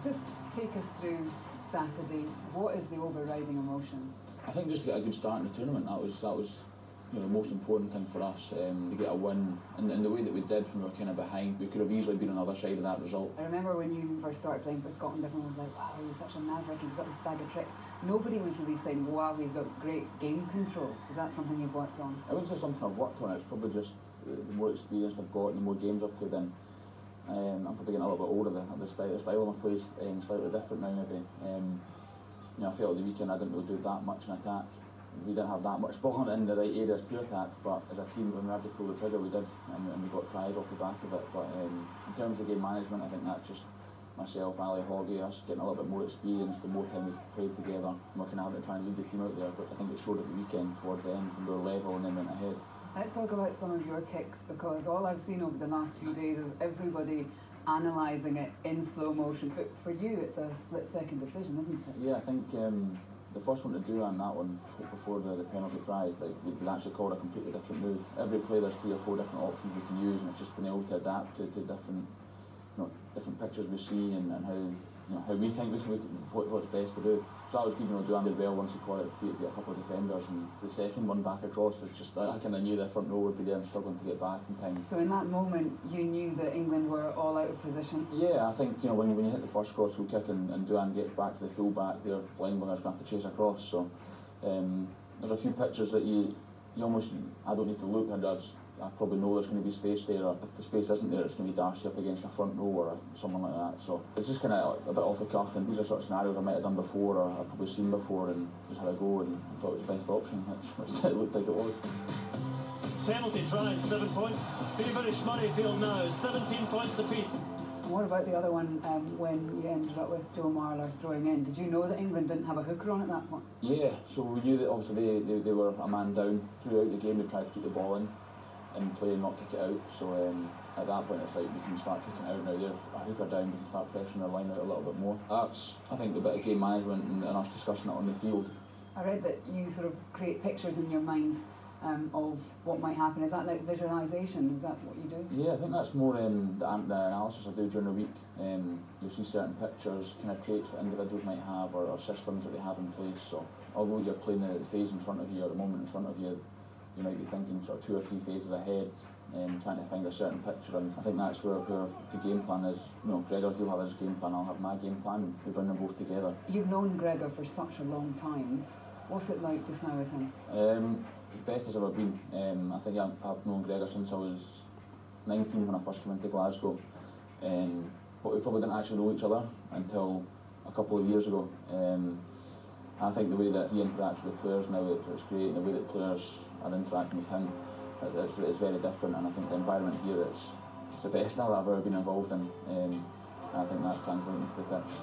Just take us through Saturday. What is the overriding emotion? I think just to get a good start in the tournament, that was the most important thing for us, to get a win. And the way that we did when we were kind of behind, we could have easily been on the other side of that result. I remember when you first started playing for Scotland, everyone was like, wow, he's such a maverick, he's got this bag of tricks. Nobody was really saying, wow, he's got great game control. Is that something you've worked on? I wouldn't say something I've worked on, it's probably just the more experience I've got and the more games I've played in. I'm probably getting a little bit older, the style of my play is slightly different now maybe. I felt at the weekend I didn't really do that much in attack. We didn't have that much ball in the right areas to attack, but as a team when we had to pull the trigger we did, and we got tries off the back of it. But in terms of game management, I think that's just myself, Ali Hoggy, us getting a little bit more experience, the more time we've played together, and we're kind of having to try and lead the team out there, which I think it showed at the weekend towards the end when we were level and then went ahead. Let's talk about some of your kicks, because all I've seen over the last few days is everybody analysing it in slow motion. But for you, it's a split-second decision, isn't it? Yeah, I think the first one to do on that one before the penalty try, we actually called a completely different move. Every play there's 3 or 4 different options we can use, and it's just been able to adapt to different pictures we see and how we think what's best to do. So that was good, Duhan did well once he caught it, beat a couple of defenders, and the second one back across was just, I kind of knew the front row would be there and struggling to get back in time. So in that moment, you knew that England were all out of position? Yeah, I think, when you hit the first cross-field kick and Duhan gets back to the full-back, their line winger's going to have to chase across. So there's a few pictures that you almost, I don't need to look, I probably know there's going to be space there, or if the space isn't there, it's going to be Darcy up against the front row or someone like that. So it's just kind of a bit off the cuff, and these are sort of scenarios I might have done before or I've probably seen before, and just had a go and I thought it was the best option, which it looked like it was. Penalty try, 7 points. Feverish Murrayfield now, 17 points apiece. And what about the other one when you ended up with Joe Marler throwing in? Did you know that England didn't have a hooker on at that point? Yeah, so we knew that obviously they were a man down throughout the game. They tried to keep the ball in and play and not kick it out. So at that point it's like we can start kicking it out now. There's a hooker down, we can start pressing our line out a little bit more. That's, I think, the bit of game management and us discussing it on the field. I read that you sort of create pictures in your mind of what might happen. Is that like visualisation? Is that what you do? Yeah, I think that's more the analysis I do during the week. You'll see certain pictures, kind of traits that individuals might have, or systems that they have in place. So although you're playing the phase in front of you, or the moment in front of you, you might be thinking sort of 2 or 3 phases ahead, trying to find a certain picture, and I think that's where the game plan is. Gregor, he'll have his game plan, I'll have my game plan, we bring them both together. You've known Gregor for such a long time. What's it like just now with him? The best it's ever been. I think I've known Gregor since I was 19 when I first came into Glasgow, but we probably didn't actually know each other until a couple of years ago. I think the way that he interacts with the players now, it's great, and the way that players are interacting with him, it's very different, and I think the environment here is the best I've ever been involved in, and I think that's translating to the pitch.